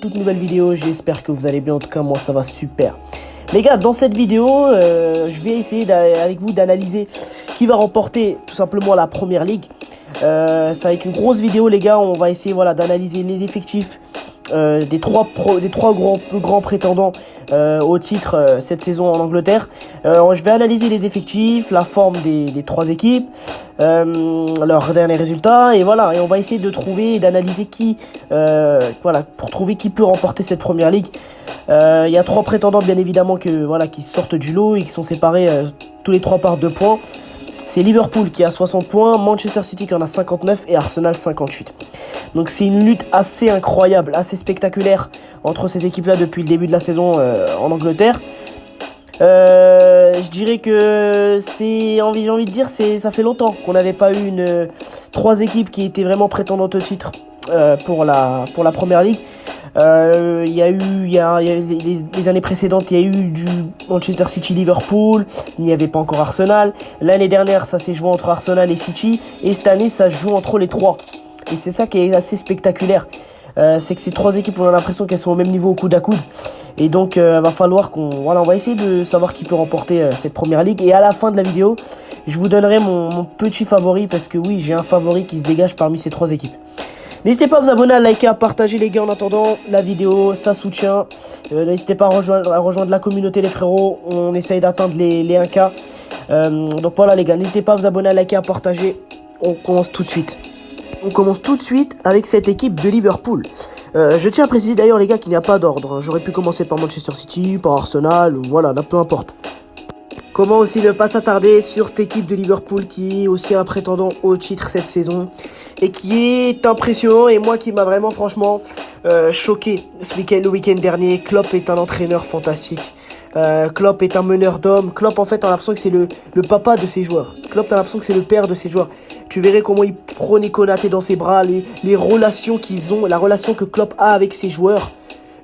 toute nouvelle vidéo, j'espère que vous allez bien, en tout cas moi ça va super. Les gars, dans cette vidéo, je vais essayer avec vous d'analyser qui va remporter tout simplement la Première Ligue. Ça va être une grosse vidéo les gars, on va essayer d'analyser les effectifs des trois grands prétendants au titre cette saison en Angleterre. Je vais analyser les effectifs, la forme des trois équipes, leurs derniers résultats et voilà. Et on va essayer de trouver et d'analyser pour trouver qui peut remporter cette Première Ligue. Il y a trois prétendants bien évidemment qui sortent du lot et qui sont séparés tous les trois par 2 points. C'est Liverpool qui a 60 points, Manchester City qui en a 59 et Arsenal 58. Donc c'est une lutte assez incroyable, assez spectaculaire entre ces équipes-là depuis le début de la saison en Angleterre. Je dirais que j'ai envie de dire, ça fait longtemps qu'on n'avait pas eu trois équipes qui étaient vraiment prétendantes au titre pour la Première Ligue. Il y a les années précédentes, il y a eu du Manchester City Liverpool, il n'y avait pas encore Arsenal. L'année dernière, ça s'est joué entre Arsenal et City, et cette année, ça se joue entre les trois. Et c'est ça qui est assez spectaculaire. C'est que ces trois équipes, on a l'impression qu'elles sont au même niveau au coude à coude. Et donc, va falloir on va essayer de savoir qui peut remporter cette Première Ligue. Et à la fin de la vidéo, je vous donnerai mon petit favori, parce que oui, j'ai un favori qui se dégage parmi ces trois équipes. N'hésitez pas à vous abonner, à liker, à partager les gars en attendant la vidéo, ça soutient. N'hésitez pas à rejoindre la communauté les frérots, on essaye d'atteindre les 1K. Donc voilà les gars, n'hésitez pas à vous abonner, à liker, à partager. On commence tout de suite. On commence tout de suite avec cette équipe de Liverpool. Je tiens à préciser d'ailleurs les gars qu'il n'y a pas d'ordre. J'aurais pu commencer par Manchester City, par Arsenal, voilà, peu importe. Comment aussi ne pas s'attarder sur cette équipe de Liverpool qui est aussi un prétendant au titre cette saison et qui est impressionnant et moi qui m'a vraiment franchement choqué le week-end dernier. Klopp est un entraîneur fantastique. Klopp est un meneur d'hommes. Klopp en fait on a l'impression que c'est le papa de ses joueurs. Klopp t'as l'impression que c'est le père de ses joueurs. Tu verrais comment il prenait Konaté dans ses bras, les relations qu'ils ont, la relation que Klopp a avec ses joueurs.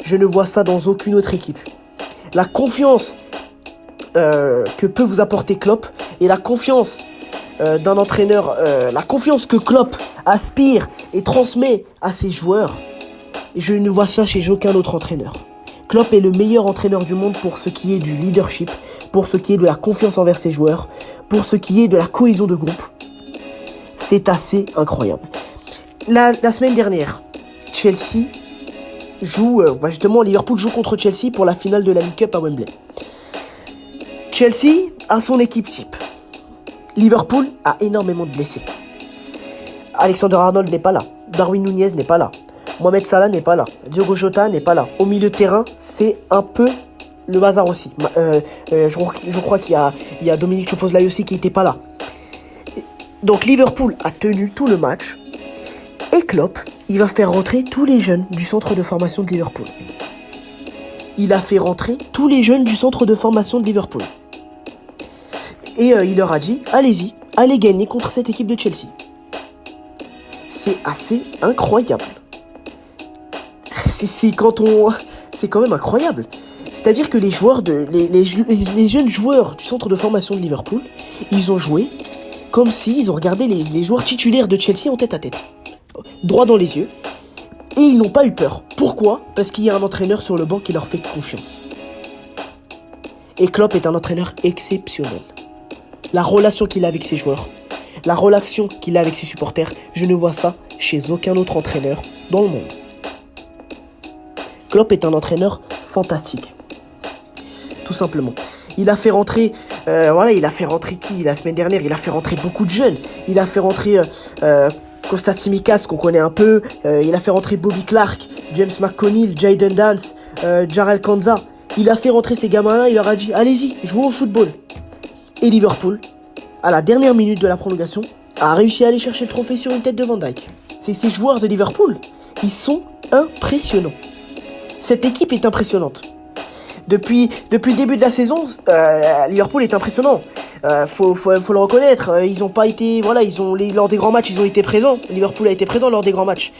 Je ne vois ça dans aucune autre équipe. La confiance que peut vous apporter Klopp et la confiance d'un entraîneur, la confiance que Klopp aspire et transmet à ses joueurs, je ne vois ça chez aucun autre entraîneur. Klopp est le meilleur entraîneur du monde pour ce qui est du leadership, pour ce qui est de la confiance envers ses joueurs, pour ce qui est de la cohésion de groupe. C'est assez incroyable. La semaine dernière, Chelsea joue, justement Liverpool joue contre Chelsea pour la finale de la League Cup à Wembley. Chelsea a son équipe type. Liverpool a énormément de blessés. Alexander-Arnold n'est pas là. Darwin Nunez n'est pas là. Mohamed Salah n'est pas là. Diogo Jota n'est pas là. Au milieu de terrain, c'est un peu le bazar aussi. Je crois qu'il y a Dominique Szoboszlai aussi qui n'était pas là. Donc Liverpool a tenu tout le match. Et Klopp, il va faire rentrer tous les jeunes du centre de formation de Liverpool. Il a fait rentrer tous les jeunes du centre de formation de Liverpool. Et il leur a dit, allez-y, allez gagner contre cette équipe de Chelsea. C'est assez incroyable. C'est quand même incroyable. C'est-à-dire que les jeunes joueurs du centre de formation de Liverpool, ils ont joué comme s'ils ont regardé les joueurs titulaires de Chelsea en tête à tête. Droit dans les yeux. Et ils n'ont pas eu peur. Pourquoi ? Parce qu'il y a un entraîneur sur le banc qui leur fait confiance. Et Klopp est un entraîneur exceptionnel. La relation qu'il a avec ses joueurs, la relation qu'il a avec ses supporters, je ne vois ça chez aucun autre entraîneur dans le monde. Klopp est un entraîneur fantastique. Tout simplement. Il a fait rentrer, qui la semaine dernière ? Il a fait rentrer beaucoup de jeunes. Il a fait rentrer Kostas Tsimikas, qu'on connaît un peu. Il a fait rentrer Bobby Clark, James McConnell, Jadon Dance, Jarell Quansah. Il a fait rentrer ces gamins-là, il leur a dit, allez-y, jouez au football. Et Liverpool, à la dernière minute de la prolongation, a réussi à aller chercher le trophée sur une tête de Van Dijk. C'est ces joueurs de Liverpool, ils sont impressionnants. Cette équipe est impressionnante. Depuis le début de la saison, Liverpool est impressionnant. Faut le reconnaître. Ils ont pas été, lors des grands matchs, ils ont été présents. Liverpool a été présent lors des grands matchs.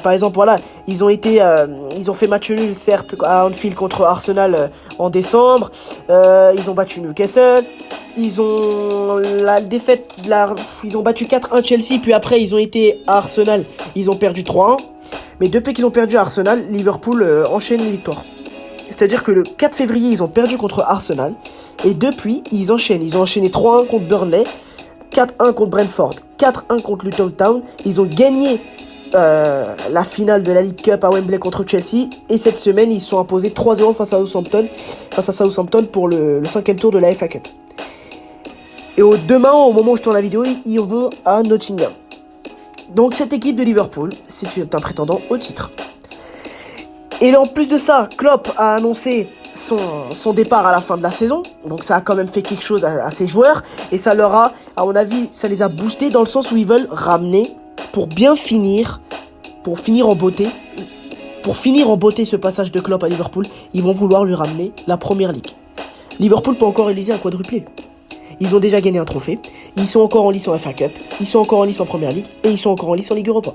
Par exemple, ils ont fait match nul certes à Anfield contre Arsenal en décembre. Ils ont battu Newcastle. Ils ont battu 4-1 Chelsea, puis après ils ont été à Arsenal, ils ont perdu 3-1. Mais depuis qu'ils ont perdu à Arsenal, Liverpool enchaîne les victoires. C'est-à-dire que le 4 février, ils ont perdu contre Arsenal. Et depuis, ils enchaînent. Ils ont enchaîné 3-1 contre Burnley, 4-1 contre Brentford, 4-1 contre Luton Town. Ils ont gagné la finale de la League Cup à Wembley contre Chelsea. Et cette semaine, ils se sont imposés 3-0 face à Southampton pour le 5e tour de la FA Cup. Et demain, au moment où je tourne la vidéo, ils vont à Nottingham. Donc cette équipe de Liverpool, c'est un prétendant au titre. Et en plus de ça, Klopp a annoncé son départ à la fin de la saison. Donc ça a quand même fait quelque chose à ses joueurs. Et ça leur a, à mon avis, ça les a boostés dans le sens où ils veulent ramener, pour finir en beauté ce passage de Klopp à Liverpool, ils vont vouloir lui ramener la Première Ligue. Liverpool peut encore réaliser un quadruplé. Ils ont déjà gagné un trophée, ils sont encore en lice en FA Cup, ils sont encore en lice en Première Ligue et ils sont encore en lice en Ligue Europa.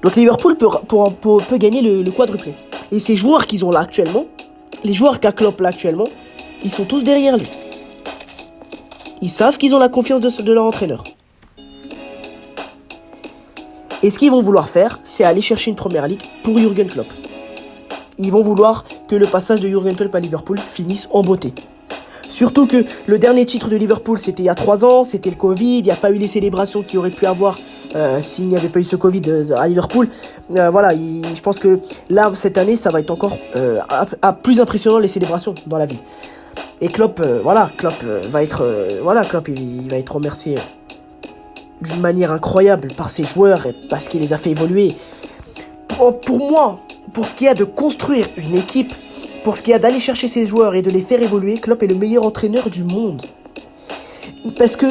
Donc Liverpool peut gagner le quadruplé. Et ces joueurs qu'ils ont là actuellement, les joueurs qu'a Klopp là actuellement, ils sont tous derrière lui. Ils savent qu'ils ont la confiance de leur entraîneur. Et ce qu'ils vont vouloir faire, c'est aller chercher une Première Ligue pour Jürgen Klopp. Ils vont vouloir que le passage de Jürgen Klopp à Liverpool finisse en beauté. Surtout que le dernier titre de Liverpool, c'était il y a 3 ans, c'était le Covid, il n'y a pas eu les célébrations qu'il aurait pu avoir s'il n'y avait pas eu ce Covid à Liverpool. Voilà, je pense que là, cette année, ça va être encore plus impressionnant les célébrations dans la ville. Et Klopp, Klopp va être remercié d'une manière incroyable par ses joueurs et parce qu'il les a fait évoluer. Pour moi, pour ce qu'il y a de construire une équipe, pour ce qu'il y a d'aller chercher ses joueurs et de les faire évoluer, Klopp est le meilleur entraîneur du monde. Parce que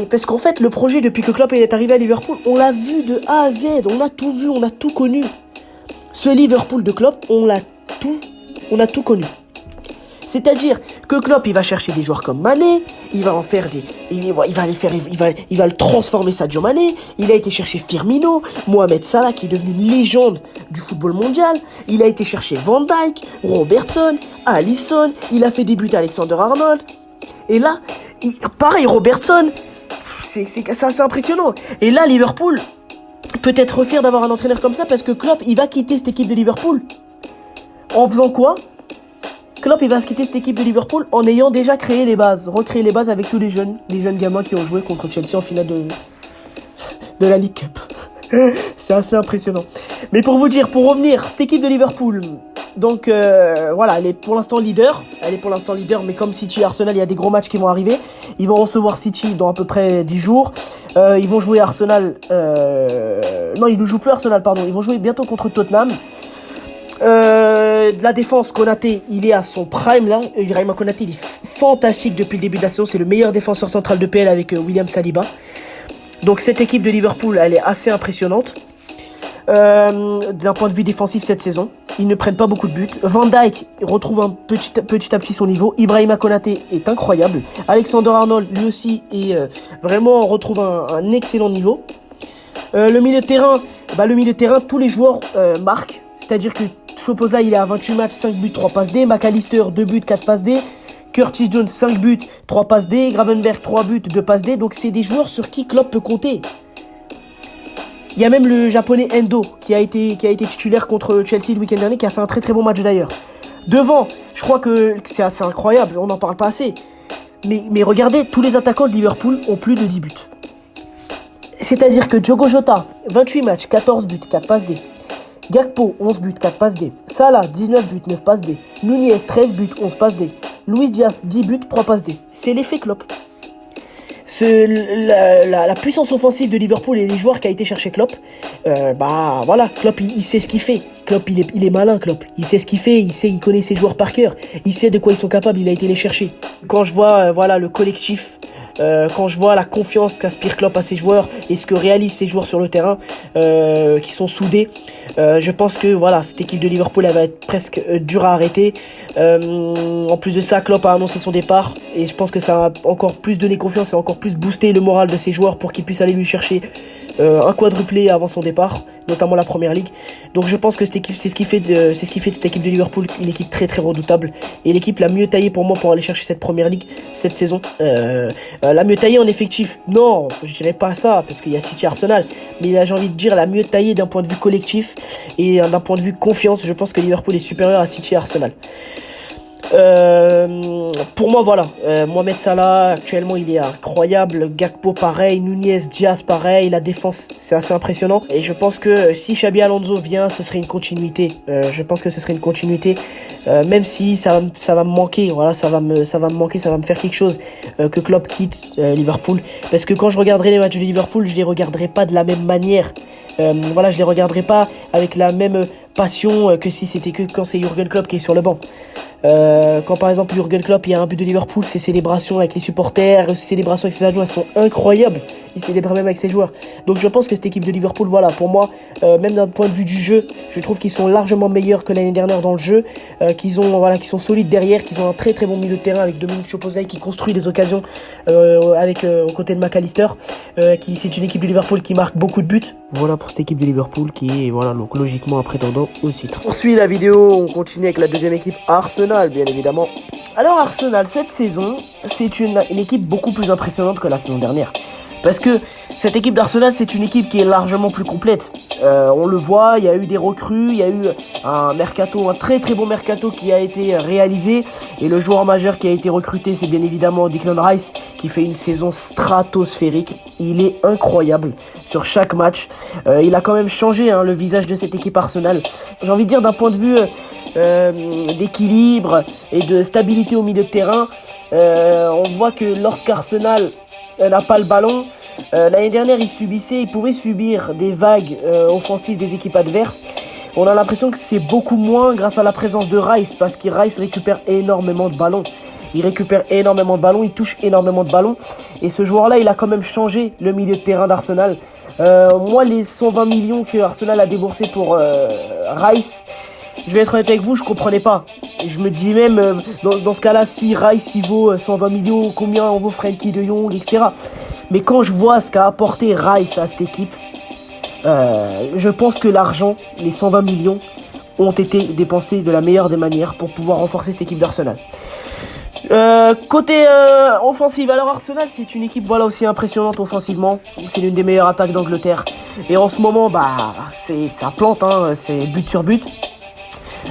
parce qu'en fait, le projet, depuis que Klopp est arrivé à Liverpool, on l'a vu de A à Z, on a tout vu, on a tout connu. Ce Liverpool de Klopp, on a tout connu. C'est-à-dire que Klopp, il va chercher des joueurs comme Mané, il va le transformer Sadio Mané, il a été chercher Firmino, Mohamed Salah qui est devenu une légende du football mondial, il a été chercher Van Dijk, Robertson, Alisson, il a fait débuter Alexander-Arnold. Et là, pareil, Robertson, c'est assez impressionnant. Et là, Liverpool peut être fier d'avoir un entraîneur comme ça parce que Klopp, il va quitter cette équipe de Liverpool. En faisant quoi ? Klopp, il va quitter cette équipe de Liverpool en ayant déjà recréé les bases avec tous les jeunes gamins qui ont joué contre Chelsea en finale de la League Cup. C'est assez impressionnant. Mais pour revenir, cette équipe de Liverpool, donc elle est pour l'instant leader. Mais comme City et Arsenal, il y a des gros matchs qui vont arriver. Ils vont recevoir City dans à peu près 10 jours. Ils vont jouer Arsenal. Non, ils ne jouent plus Arsenal, pardon. Ils vont jouer bientôt contre Tottenham. De la défense, Konaté, il est à son prime là. Ibrahima Konaté, il est fantastique depuis le début de la saison. C'est le meilleur défenseur central de PL avec William Saliba. Donc cette équipe de Liverpool, elle est assez impressionnante. D'un point de vue défensif cette saison, ils ne prennent pas beaucoup de buts. Van Dijk retrouve petit à petit son niveau. Ibrahima Konaté est incroyable. Alexander-Arnold, lui aussi, retrouve un excellent niveau. Le milieu de terrain, tous les joueurs marquent. C'est-à-dire que Choupo-Moting, il est à 28 matchs, 5 buts, 3 passes D. McAllister, 2 buts, 4 passes D. Curtis Jones, 5 buts, 3 passes D. Gravenberch, 3 buts, 2 passes D. Donc c'est des joueurs sur qui Klopp peut compter. Il y a même le japonais Endo qui a été titulaire contre Chelsea le week-end dernier, qui a fait un très très bon match d'ailleurs. Devant, je crois que c'est assez incroyable, on n'en parle pas assez. Mais regardez, tous les attaquants de Liverpool ont plus de 10 buts. C'est-à-dire que Diogo Jota, 28 matchs, 14 buts, 4 passes D. Gakpo, 11 buts, 4 passes D. Salah, 19 buts, 9 passes D. Nunez, 13 buts, 11 passes D. Luis Diaz, 10 buts, 3 passes D. C'est l'effet Klopp. La puissance offensive de Liverpool et les joueurs qu'a été chercher Klopp, Klopp il sait ce qu'il fait. Klopp il est malin, Klopp. Il sait ce qu'il fait, il connaît ses joueurs par cœur. Il sait de quoi ils sont capables, il a été les chercher. Quand je vois le collectif, quand je vois la confiance qu'aspire Klopp à ses joueurs et ce que réalisent ses joueurs sur le terrain, qui sont soudés, je pense que cette équipe de Liverpool elle va être presque dure à arrêter. En plus de ça, Klopp a annoncé son départ et je pense que ça a encore plus donné confiance et encore plus boosté le moral de ses joueurs pour qu'ils puissent aller lui chercher un quadruplé avant son départ, notamment la première ligue. Donc je pense que cette équipe, c'est ce qui fait de cette équipe de Liverpool une équipe très très redoutable et l'équipe la mieux taillée pour moi pour aller chercher cette première ligue cette saison. La mieux taillée en effectif, non, je dirais pas ça parce qu'il y a City, Arsenal, mais là j'ai envie de dire la mieux taillée d'un point de vue collectif et d'un point de vue confiance. Je pense que Liverpool est supérieur à City et Arsenal. Pour moi, voilà. Mohamed Salah, actuellement, il est incroyable. Gakpo, pareil. Nunez, Diaz, pareil. La défense, c'est assez impressionnant. Et je pense que si Xabi Alonso vient, ce serait une continuité. Je pense que ce serait une continuité. Même si ça va me manquer. Voilà, ça va me manquer. Ça va me faire quelque chose que Klopp quitte Liverpool. Parce que quand je regarderai les matchs de Liverpool, je les regarderai pas de la même manière. Voilà, je les regarderai pas avec la même passion que si c'était que quand c'est Jürgen Klopp qui est sur le banc. Quand par exemple Jürgen Klopp il y a un but de Liverpool, ses célébrations avec les supporters, ses célébrations avec ses adjoints, elles sont incroyables. Il célèbre même avec ses joueurs. Donc je pense que cette équipe de Liverpool, voilà, pour moi, même d'un point de vue du jeu, je trouve qu'ils sont largement meilleurs que l'année dernière dans le jeu, qu'ils sont solides derrière, qu'ils ont un très très bon milieu de terrain avec Dominic Szoboszlai qui construit des occasions aux côtés de McAllister, c'est une équipe de Liverpool qui marque beaucoup de buts. Voilà pour cette équipe de Liverpool qui est voilà donc logiquement un prétendant au titre. On poursuit la vidéo, on continue avec la deuxième équipe, Arsenal bien évidemment. Alors Arsenal, cette saison, c'est une équipe beaucoup plus impressionnante que la saison dernière. Parce que cette équipe d'Arsenal, c'est une équipe qui est largement plus complète. On le voit, il y a eu des recrues, il y a eu un très très bon mercato qui a été réalisé. Et le joueur majeur qui a été recruté, c'est bien évidemment Declan Rice, qui fait une saison stratosphérique. Il est incroyable sur chaque match. Il a quand même changé le visage de cette équipe Arsenal. J'ai envie de dire d'un point de vue d'équilibre et de stabilité au milieu de terrain. On voit que lorsqu'Arsenal n'a pas le ballon, l'année dernière il pouvait subir des vagues offensives des équipes adverses. On a l'impression que c'est beaucoup moins grâce à la présence de Rice, parce que Rice récupère énormément de ballons. Il touche énormément de ballons. Et ce joueur-là, il a quand même changé le milieu de terrain d'Arsenal. Moi, les 120 millions que Arsenal a déboursés pour Rice, je vais être honnête avec vous, je comprenais pas. Et je me dis même, dans ce cas-là, si Rice il vaut 120 millions, combien en vaut Frenkie de Jong, etc. Mais quand je vois ce qu'a apporté Rice à cette équipe, je pense que l'argent, les 120 millions, ont été dépensés de la meilleure des manières pour pouvoir renforcer cette équipe d'Arsenal. Côté offensive, alors Arsenal, c'est une équipe aussi impressionnante offensivement. C'est l'une des meilleures attaques d'Angleterre. Et en ce moment, ça plante, c'est but sur but.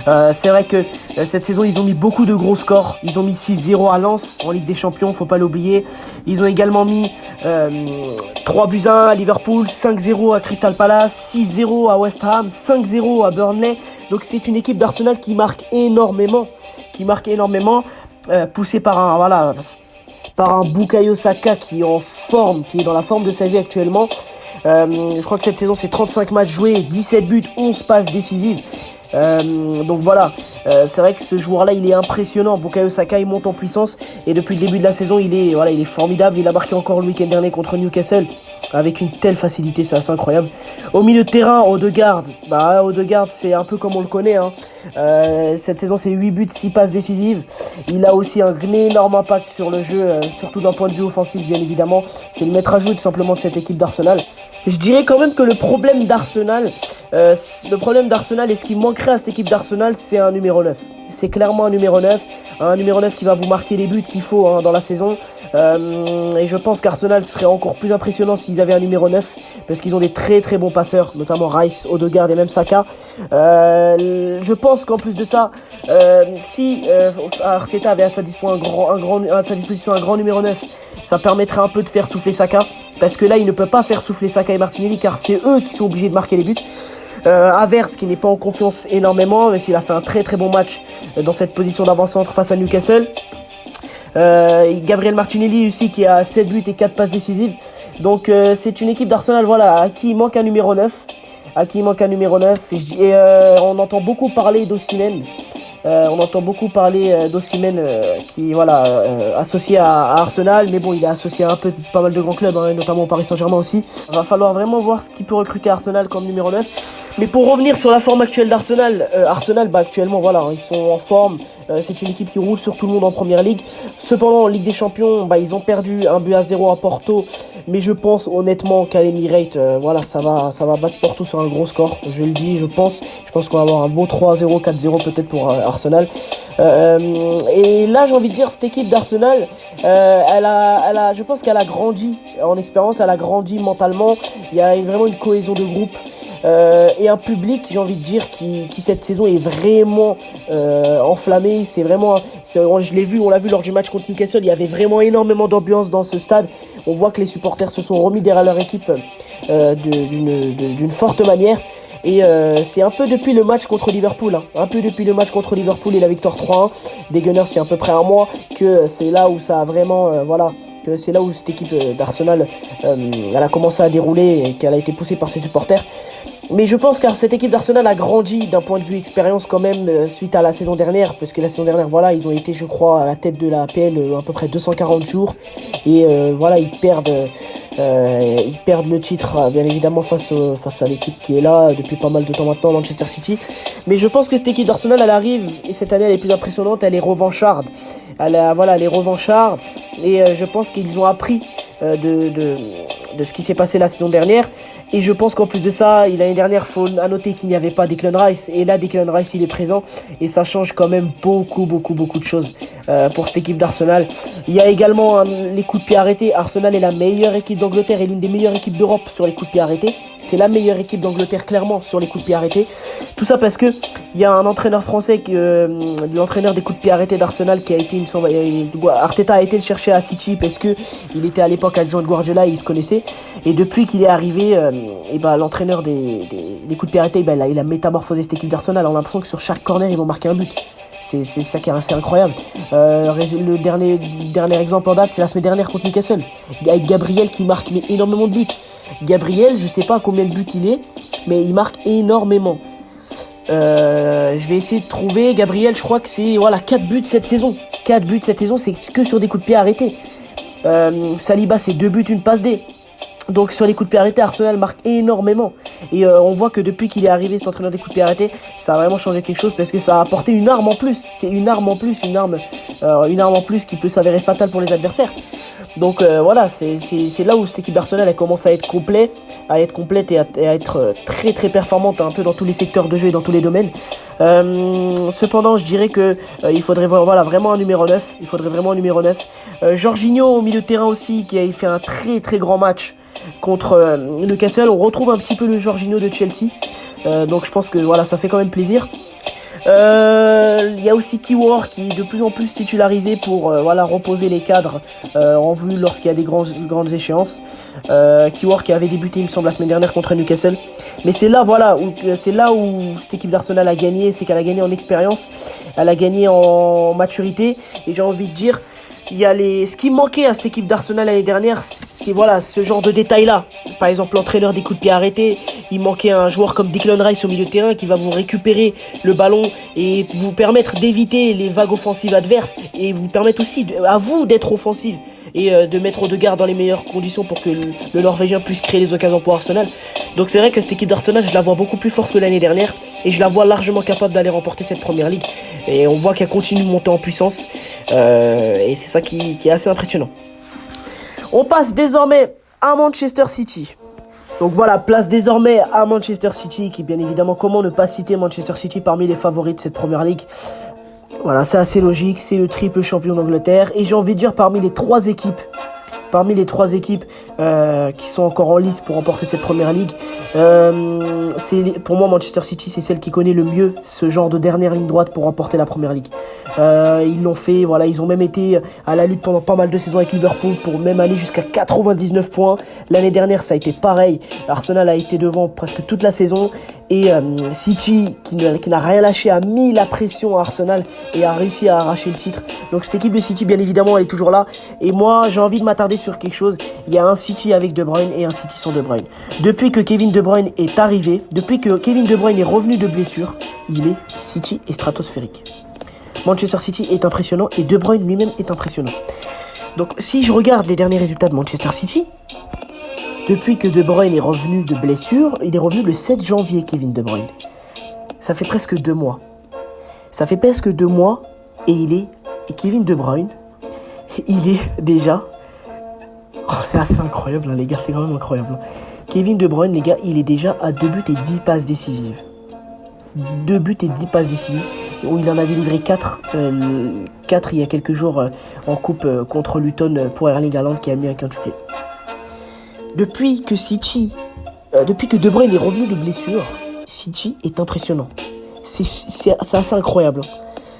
C'est vrai que cette saison ils ont mis beaucoup de gros scores. Ils ont mis 6-0 à Lens en Ligue des Champions, faut pas l'oublier. Ils ont également mis 3-1 à Liverpool, 5-0 à Crystal Palace, 6-0 à West Ham, 5-0 à Burnley. Donc c'est une équipe d'Arsenal qui marque énormément, poussée par un Bukayo Saka qui est en forme, qui est dans la forme de sa vie actuellement. Je crois que cette saison c'est 35 matchs joués, 17 buts, 11 passes décisives. Donc voilà, c'est vrai que ce joueur-là, il est impressionnant. Bukayo Saka, il monte en puissance et depuis le début de la saison, il est formidable. Il a marqué encore le week-end dernier contre Newcastle avec une telle facilité, c'est assez incroyable. Au milieu de terrain, Odegaard, c'est un peu comme on le connaît. Cette saison, c'est 8 buts, 6 passes décisives. Il a aussi un énorme impact sur le jeu, surtout d'un point de vue offensif, bien évidemment. C'est le maître à jouer tout simplement de cette équipe d'Arsenal. Je dirais quand même que le problème d'Arsenal et ce qui manquerait à cette équipe d'Arsenal, c'est un numéro 9. C'est clairement un numéro 9 qui va vous marquer les buts qu'il faut dans la saison. Et je pense qu'Arsenal serait encore plus impressionnant s'ils avaient un numéro 9, parce qu'ils ont des très très bons passeurs, notamment Rice, Odegaard et même Saka. Je pense qu'en plus de ça, si Arteta avait à sa disposition un grand numéro 9, ça permettrait un peu de faire souffler Saka, parce que là il ne peut pas faire souffler Saka et Martinelli car c'est eux qui sont obligés de marquer les buts. Havertz qui n'est pas en confiance énormément, même s'il a fait un très très bon match dans cette position d'avant-centre face à Newcastle. Gabriel Martinelli aussi qui a 7 buts et 4 passes décisives. Donc c'est une équipe d'Arsenal à qui il manque un numéro 9. Et on entend beaucoup parler d'Osimhen. Qui associé à Arsenal, mais bon, il est associé à pas mal de grands clubs, notamment au Paris Saint-Germain aussi. Il va falloir vraiment voir ce qu'il peut recruter Arsenal comme numéro 9. Mais pour revenir sur la forme actuelle d'Arsenal, Arsenal, actuellement, voilà, ils sont en forme. C'est une équipe qui roule sur tout le monde en première ligue. Cependant, en Ligue des Champions, ils ont perdu 1-0 à Porto. Mais je pense honnêtement qu'à l'Emirates, voilà, ça va battre Porto sur un gros score. Je le dis, je pense qu'on va avoir un beau 3-0, 4-0 peut-être pour Arsenal. Et là, j'ai envie de dire, cette équipe d'Arsenal, je pense qu'elle a grandi en expérience, elle a grandi mentalement. Il y a vraiment une cohésion de groupe. Et un public, j'ai envie de dire, qui cette saison est vraiment enflammé. Je l'ai vu, on l'a vu lors du match contre Newcastle, il y avait vraiment énormément d'ambiance dans ce stade. On voit que les supporters se sont remis derrière leur équipe d'une forte manière. Et c'est un peu depuis le match contre Liverpool, un peu depuis le match contre Liverpool et la victoire 3-1 des Gunners il y a à peu près un mois, que c'est là où ça a vraiment, que c'est là où cette équipe d'Arsenal, elle a commencé à dérouler et qu'elle a été poussée par ses supporters. Mais je pense que cette équipe d'Arsenal a grandi d'un point de vue expérience quand même suite à la saison dernière, parce que la saison dernière, voilà, ils ont été, je crois, à la tête de la APL à peu près 240 jours, et voilà, ils perdent le titre, bien évidemment, face à l'équipe qui est là depuis pas mal de temps maintenant, Manchester City. Mais je pense que cette équipe d'Arsenal, elle arrive, et cette année, elle est plus impressionnante, elle est revancharde. Elle est revancharde, et je pense qu'ils ont appris de ce qui s'est passé la saison dernière. Et je pense qu'en plus de ça, l'année dernière, faut noter qu'il n'y avait pas Declan Rice. Et là, Declan Rice, il est présent. Et ça change quand même beaucoup de choses pour cette équipe d'Arsenal. Il y a également les coups de pied arrêtés. Arsenal est la meilleure équipe d'Angleterre et l'une des meilleures équipes d'Europe sur les coups de pied arrêtés. C'est la meilleure équipe d'Angleterre, clairement, sur les coups de pied arrêtés. Tout ça parce que il y a un entraîneur français, l'entraîneur des coups de pied arrêtés d'Arsenal, qui a été, Arteta a été le chercher à City parce que il était à l'époque adjoint de Guardiola et il se connaissait. Et depuis qu'il est arrivé, l'entraîneur des coups de pied arrêtés, il a métamorphosé cette équipe d'Arsenal. On a l'impression que sur chaque corner, ils vont marquer un but. C'est ça qui est assez incroyable. Le dernier exemple en date, c'est la semaine dernière contre Newcastle, avec Gabriel qui marque énormément de buts. Gabriel, je sais pas à combien de buts il est, mais il marque énormément. Je vais essayer de trouver. Gabriel, je crois que c'est 4 buts cette saison. 4 buts cette saison, c'est que sur des coups de pied arrêtés. Saliba, c'est 2 buts, une passe D. Donc sur les coups de pied arrêtés, Arsenal marque énormément. Et on voit que depuis qu'il est arrivé, cet entraîneur des coups de pied arrêtés, ça a vraiment changé quelque chose parce que ça a apporté une arme en plus. C'est une arme en plus, une arme en plus qui peut s'avérer fatale pour les adversaires. Donc c'est là où cette équipe d'Arsenal elle commence à être complète et à être très très performante un peu dans tous les secteurs de jeu et dans tous les domaines. Cependant, je dirais que il faudrait vraiment un numéro 9. Il faudrait vraiment un numéro 9. Jorginho au milieu de terrain aussi qui a fait un très très grand match contre Newcastle. On retrouve un petit peu le Jorginho de Chelsea. Donc je pense que ça fait quand même plaisir. Il y a aussi Kiwior qui est de plus en plus titularisé pour reposer les cadres en vue lorsqu'il y a des grandes échéances. Kiwior qui avait débuté il me semble la semaine dernière contre Newcastle. Mais c'est là où cette équipe d'Arsenal a gagné, c'est qu'elle a gagné en expérience, elle a gagné en maturité, et j'ai envie de dire ce qui manquait à cette équipe d'Arsenal l'année dernière, c'est ce genre de détails là. Par exemple, l'entraîneur des coups de pied arrêtés, il manquait un joueur comme Declan Rice au milieu de terrain qui va vous récupérer le ballon et vous permettre d'éviter les vagues offensives adverses et vous permettre aussi à vous d'être offensif et de mettre Odegaard dans les meilleures conditions pour que le Norvégien puisse créer des occasions pour Arsenal. Donc c'est vrai que cette équipe d'Arsenal, je la vois beaucoup plus forte que l'année dernière et je la vois largement capable d'aller remporter cette première ligue. Et on voit qu'elle continue de monter en puissance et c'est ça qui est assez impressionnant. On passe désormais à Manchester City. Donc place désormais à Manchester City, qui bien évidemment, comment ne pas citer Manchester City parmi les favoris de cette première ligue. C'est assez logique, c'est le triple champion d'Angleterre. Et j'ai envie de dire parmi les trois équipes qui sont encore en lice pour remporter cette première ligue, pour moi Manchester City c'est celle qui connaît le mieux ce genre de dernière ligne droite pour remporter la première ligue. Ils l'ont fait, ils ont même été à la lutte pendant pas mal de saisons avec Liverpool pour même aller jusqu'à 99 points. L'année dernière ça a été pareil, Arsenal a été devant presque toute la saison et City qui n'a rien lâché a mis la pression à Arsenal et a réussi à arracher le titre. Donc cette équipe de City bien évidemment elle est toujours là et moi j'ai envie de m'attarder sur quelque chose. Il y a un City avec De Bruyne et un City sans De Bruyne. Depuis que Kevin De Bruyne est arrivé, depuis que Kevin De Bruyne est revenu de blessure, City est stratosphérique. Manchester City est impressionnant et De Bruyne lui-même est impressionnant. Donc si je regarde les derniers résultats de Manchester City, Depuis que De Bruyne est revenu de blessure, il est revenu le 7 janvier, Kevin De Bruyne. Ça fait presque 2 mois. Ça fait presque 2 mois et Kevin De Bruyne, il est déjà... Oh, c'est assez incroyable, hein, les gars, c'est quand même incroyable. Hein. Kevin De Bruyne, les gars, il est déjà à 2 buts et 10 passes décisives. 2 buts et 10 passes décisives. Où il en a délivré 4 il y a quelques jours en coupe contre Luton pour Erling Haaland qui a mis un quintuplé. Depuis que De Bruyne est revenu de blessure, City est impressionnant. C'est assez incroyable.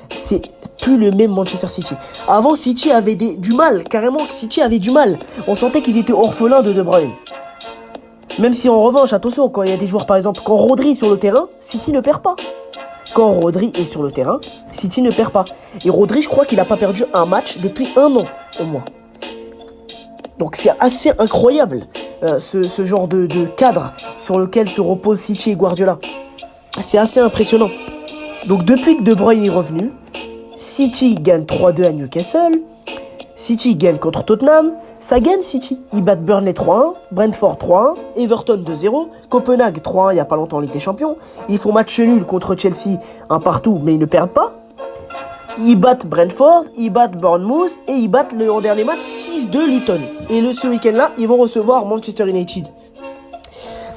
C'est plus le même Manchester City. Avant, City avait du mal. Carrément, City avait du mal. On sentait qu'ils étaient orphelins de Bruyne. Même si en revanche, attention, quand il y a des joueurs, par exemple, quand Rodri est sur le terrain, City ne perd pas. Quand Rodri est sur le terrain, City ne perd pas. Et Rodri, je crois qu'il n'a pas perdu un match depuis 1 an, au moins. Donc c'est assez incroyable, ce genre de cadre sur lequel se reposent City et Guardiola. C'est assez impressionnant. Donc depuis que De Bruyne est revenu, City gagne 3-2 à Newcastle, City gagne contre Tottenham, ça gagne City. Ils battent Burnley 3-1, Brentford 3-1, Everton 2-0, Copenhague 3-1 il n'y a pas longtemps en Ligue des Champions. Ils font match nul contre Chelsea, un partout, mais ils ne perdent pas. Ils battent Brentford, ils battent Bournemouth et ils battent en dernier match 6-2 Luton. Et ce week-end-là, ils vont recevoir Manchester United.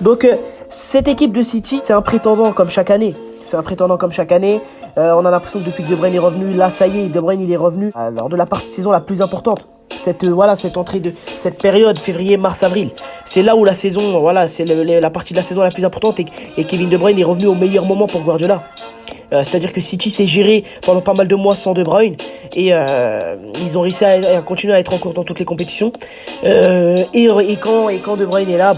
Donc cette équipe de City, c'est un prétendant comme chaque année. On a l'impression que depuis que De Bruyne est revenu, là ça y est, De Bruyne il est revenu lors de la partie de saison la plus importante. Cette entrée de cette période février, mars, avril. C'est là où la saison, c'est la partie de la saison la plus importante et Kevin De Bruyne est revenu au meilleur moment pour Guardiola. C'est-à-dire que City s'est géré pendant pas mal de mois sans De Bruyne et ils ont réussi à continuer à être en course dans toutes les compétitions. Et quand De Bruyne est là,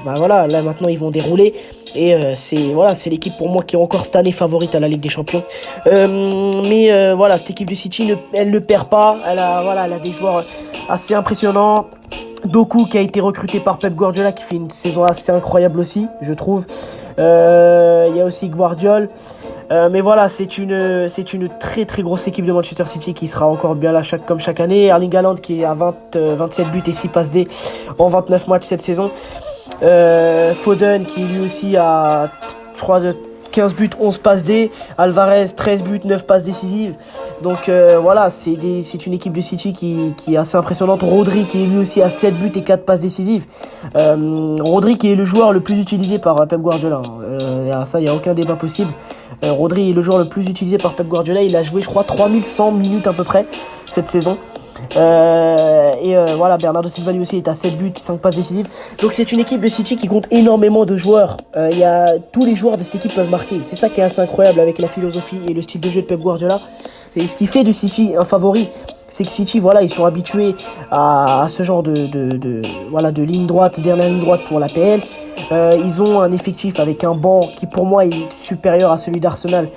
là maintenant ils vont dérouler et c'est l'équipe pour moi qui est encore cette année favorite à la Ligue des Champions. Cette équipe de City elle ne perd pas, elle a des joueurs assez impressionnants. Doku qui a été recruté par Pep Guardiola qui fait une saison assez incroyable aussi, je trouve. Il y a aussi Guardiola. Mais voilà, c'est une très très grosse équipe de Manchester City qui sera encore bien là comme chaque année. Erling Haaland qui est à 27 buts et 6 passes D en 29 matchs cette saison. Foden qui lui aussi a 15 buts, 11 passes D. Alvarez, 13 buts, 9 passes décisives. Donc c'est une équipe de City qui est assez impressionnante. Rodri qui est lui aussi à 7 buts et 4 passes décisives. Rodri qui est le joueur le plus utilisé par Pep Guardiola. Ça, il n'y a aucun débat possible. Rodri est le joueur le plus utilisé par Pep Guardiola. Il a joué, je crois, 3100 minutes à peu près cette saison. Bernardo Silva lui aussi est à 7 buts, 5 passes décisives. Donc c'est une équipe de City qui compte énormément de joueurs. Tous les joueurs de cette équipe peuvent marquer. C'est ça qui est assez incroyable avec la philosophie et le style de jeu de Pep Guardiola. Et ce qui fait de City un favori, c'est que City, ils sont habitués à ce genre de ligne droite, dernière ligne droite pour l'APL. Ils ont un effectif avec un banc qui pour moi est supérieur à celui d'Arsenal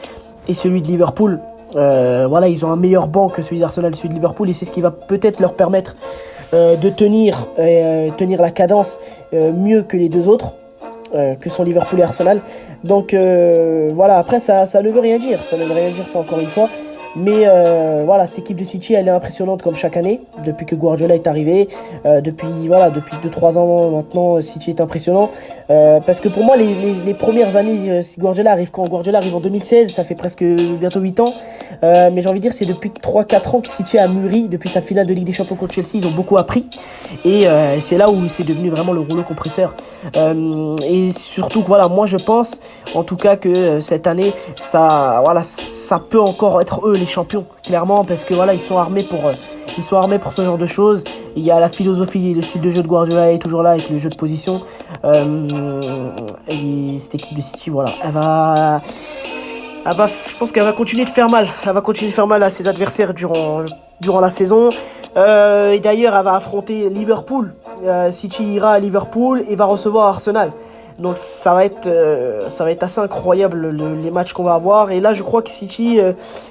et celui de Liverpool. Ils ont un meilleur banc que celui d'Arsenal et celui de Liverpool et c'est ce qui va peut-être leur permettre de tenir la cadence mieux que les deux autres que sont Liverpool et Arsenal. Donc après ça ne veut rien dire, ça encore une fois. Mais cette équipe de City, elle est impressionnante comme chaque année, depuis que Guardiola est arrivé. Depuis 2-3 ans maintenant, City est impressionnant. Parce que pour moi, les premières années, si Guardiola arrive en 2016, ça fait presque bientôt 8 ans. Mais j'ai envie de dire, c'est depuis 3-4 ans que City a mûri. Depuis sa finale de Ligue des Champions contre Chelsea, ils ont beaucoup appris. Et c'est là où c'est devenu vraiment le rouleau compresseur. Et surtout que moi je pense, en tout cas que cette année, ça peut encore être eux les champions, clairement, parce que ils sont armés pour ce genre de choses. Il y a la philosophie et le style de jeu de Guardiola est toujours là avec le jeu de position. Et cette équipe de City, je pense qu'elle va continuer de faire mal. Elle va continuer de faire mal à ses adversaires durant la saison. Et d'ailleurs, elle va affronter Liverpool. City ira à Liverpool et va recevoir Arsenal. Donc ça va être assez incroyable les matchs qu'on va avoir. Et là, je crois que City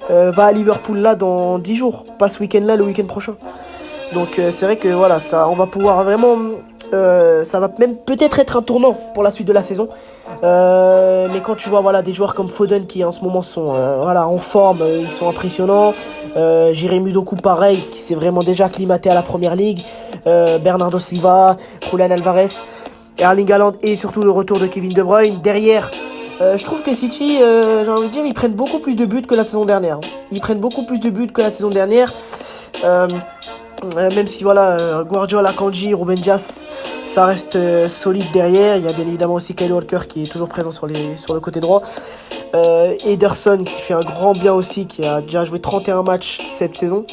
va à Liverpool là dans 10 jours. Pas ce week-end-là, le week-end prochain. Donc c'est vrai que on va pouvoir vraiment... ça va même peut-être être un tournant pour la suite de la saison. Mais quand tu vois des joueurs comme Foden qui en ce moment sont en forme, ils sont impressionnants. Jérémy Doku pareil, qui s'est vraiment déjà acclimaté à la première ligue. Bernardo Silva, Julian Alvarez. Erling Haaland et surtout le retour de Kevin De Bruyne. Derrière, je trouve que City, j'ai envie de dire, ils prennent beaucoup plus de buts que la saison dernière. Ils prennent beaucoup plus de buts que la saison dernière. Même si voilà, Guardiola, Kanji, Ruben Dias, ça reste solide derrière. Il y a bien évidemment aussi Kyle Walker qui est toujours présent sur le côté droit. Ederson qui fait un grand bien aussi, qui a déjà joué 31 matchs cette saison.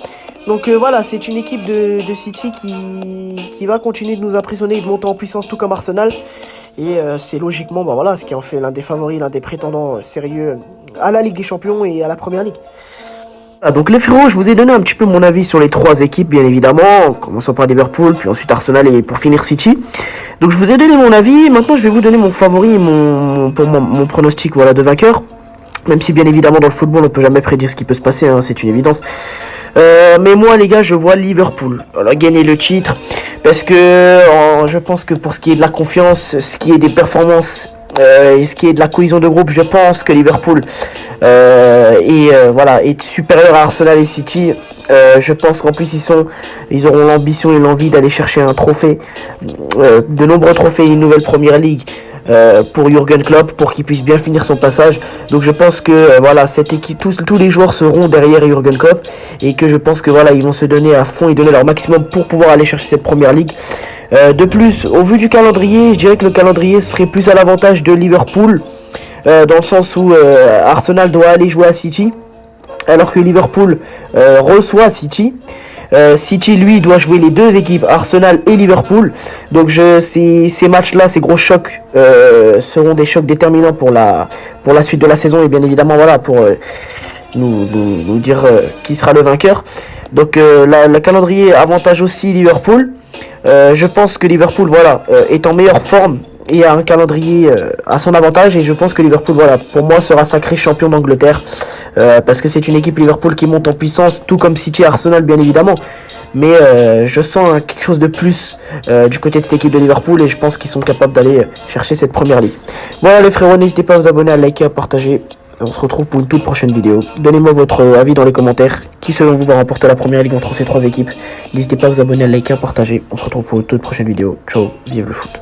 Donc voilà, c'est une équipe de City qui va continuer de nous impressionner et de monter en puissance tout comme Arsenal. Et c'est logiquement voilà, ce qui en fait l'un des favoris, l'un des prétendants sérieux à la Ligue des Champions et à la Première Ligue. Donc les frérots, je vous ai donné un petit peu mon avis sur les trois équipes, bien évidemment, en commençant par Liverpool, puis ensuite Arsenal et pour finir City. Donc je vous ai donné mon avis, maintenant je vais vous donner mon favori et mon pronostic voilà, de vainqueur. Même si bien évidemment dans le football on ne peut jamais prédire ce qui peut se passer, hein, c'est une évidence. Mais moi les gars, je vois Liverpool gagner le titre, parce que je pense que pour ce qui est de la confiance, ce qui est des performances et ce qui est de la cohésion de groupe, je pense que Liverpool est supérieur à Arsenal et City. Je pense qu'en plus ils auront l'ambition et l'envie d'aller chercher un trophée, de nombreux trophées, une nouvelle Première Ligue pour Jürgen Klopp, pour qu'il puisse bien finir son passage. Donc je pense que voilà, cette équipe, tous les joueurs seront derrière Jürgen Klopp, et que je pense que voilà, ils vont se donner à fond et donner leur maximum pour pouvoir aller chercher cette Première Ligue. De plus, au vu du calendrier, je dirais que le calendrier serait plus à l'avantage de Liverpool, dans le sens où Arsenal doit aller jouer à City, alors que Liverpool reçoit City. City, lui, doit jouer les deux équipes, Arsenal et Liverpool. Donc ces matchs-là, ces gros chocs, seront des chocs déterminants pour la suite de la saison, et bien évidemment voilà, pour nous dire qui sera le vainqueur. Donc le calendrier avantage aussi Liverpool. Je pense que Liverpool est en meilleure forme et a un calendrier à son avantage, et je pense que Liverpool pour moi sera sacré champion d'Angleterre, parce que c'est une équipe Liverpool qui monte en puissance, tout comme City et Arsenal bien évidemment, mais je sens quelque chose de plus du côté de cette équipe de Liverpool, et je pense qu'ils sont capables d'aller chercher cette Première Ligue. Voilà les frérots, n'hésitez pas à vous abonner, à liker, à partager. On se retrouve pour une toute prochaine vidéo. Donnez-moi votre avis dans les commentaires. Qui selon vous va remporter la Première Ligue entre ces trois équipes? N'hésitez pas à vous abonner, à liker, à partager. On se retrouve pour une toute prochaine vidéo. Ciao, vive le foot.